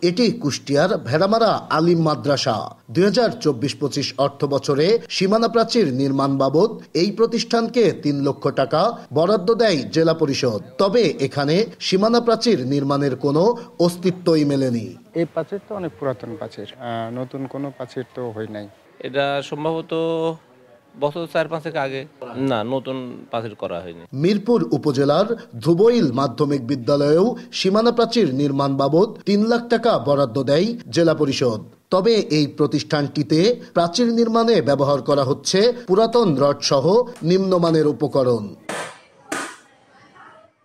এটি কুষ্টিয়ার ভেড়ামারা আলিম মাদ্রাসা। 2024-25 অর্থ বছরে সীমানা প্রাচীর নির্মাণ বাবদ এই প্রতিষ্ঠানকে 3 লক্ষ টাকা বরাদ্দ দেয় জেলা পরিষদ। তবে এখানে সীমানা প্রাচীর নির্মাণের কোনো অস্তিত্বই মেলেনি। এই প্রাচীর তো অনেক পুরাতন প্রাচীর, নতুন কোনো প্রাচীর তো হয় নাই। এটা সম্ভবত বছর 4-5 আগে না, নতুন প্রাচীর করা হয়নি। মিরপুর উপজেলার ধুবইল মাধ্যমিক বিদ্যালয়েও সীমানা প্রাচীর নির্মাণ বাবদ 3 লাখ টাকা বরাদ্দ দেয় জেলা পরিষদ। তবে এই প্রতিষ্ঠানটিতে প্রাচীর নির্মাণে ব্যবহার করা হচ্ছে পুরাতন রড সহ নিম্নমানের উপকরণ।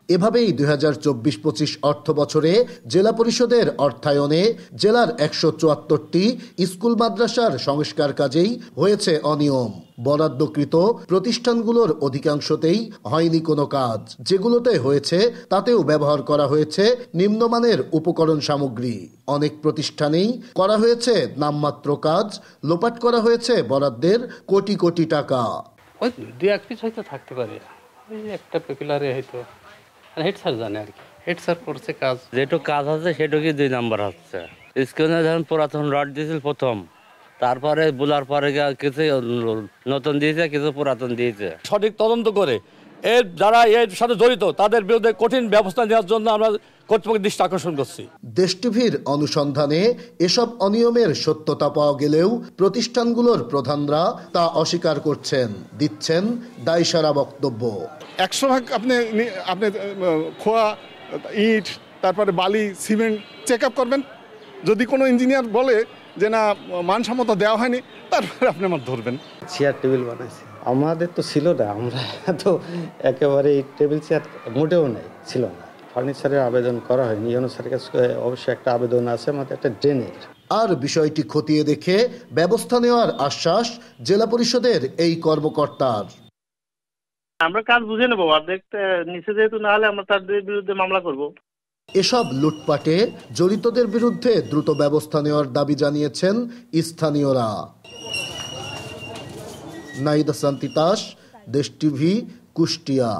এভাবেই 2024-25 অর্থ বছরে জেলা পরিষদের অর্থায়নে জেলার 174টি স্কুল মাদ্রাসার সংস্কার কাজেই হয়েছে অনিয়ম। বরাদ্দকৃত প্রতিষ্ঠানগুলোর অধিকাংশতেই হয়নি কোনো কাজ। যেগুলোতে হয়েছে তাতেও ব্যবহার করা হয়েছে নিম্নমানের উপকরণ সামগ্রী। অনেক প্রতিষ্ঠানেই করা হয়েছে নামমাত্র কাজ, লোপাট করা হয়েছে বরাদ্দের কোটি কোটি টাকা। ওই 2-1 পিস হয়তো থাকতে পারে, ওই একটা পেকুলারে হয়তো হেড স্যার জানে আর কি। হেড স্যার করছে কাজ, যেটুকু কাজ হচ্ছে সেটুকুই 2 নাম্বার হচ্ছে। স্কুলে যখন পুরাতন রড দিয়েছিল প্রথম, তারপরে বোলার পরে কিছু নতুন দিয়েছে, কিছু পুরাতন দিয়েছে। সঠিক তদন্ত করে এর যারা এর সাথে জড়িত তাদের বিরুদ্ধে কঠিন ব্যবস্থা নেওয়ার জন্য আমরা কর্তৃপক্ষের দৃষ্টি আকর্ষণ করছি। দেশ টিভির অনুসন্ধানে এসব অনিয়মের সত্যতা পাওয়া গেলেও প্রতিষ্ঠানগুলোর প্রধানরা তা অস্বীকার করছেন, দিচ্ছেন দায়সারা বক্তব্য। 100 ভাগ আপনি খোয়া ইট, তারপরে বালি, সিমেন্ট চেক আপ করবেন। যদি কোনো ইঞ্জিনিয়ার বলে যে না মানসম্মত দেওয়া হয়নি, তারপরে আপনি আমার ধরবেন। চেয়ার টেবিল বানাইছে, আমাদের তো ছিল না, আমরা তো একেবারে টেবিল চেয়ার মোটেও নেই, ছিল না। ফার্নিচারের আবেদন করা হয়নি। ইউনো স্যারের কাছে অবশ্যই একটা আবেদন আছে আমাদের একটা ড্রেনের। আর বিষয়টি খতিয়ে দেখে ব্যবস্থা নেওয়ার আশ্বাস জেলা পরিষদের এই কর্মকর্তার। আমরা কাজ বুঝে নেবো, আর দেখতে নিচে যেহেতু না হলে আমরা তার বিরুদ্ধে মামলা করব। এসব লুটপাটে জড়িতদের বিরুদ্ধে দ্রুত ব্যবস্থা নেওয়ার দাবি জানিয়েছেন স্থানীয়রা। নাইদা সান্তিতাস, দেশ টিভি, কুষ্টিয়া।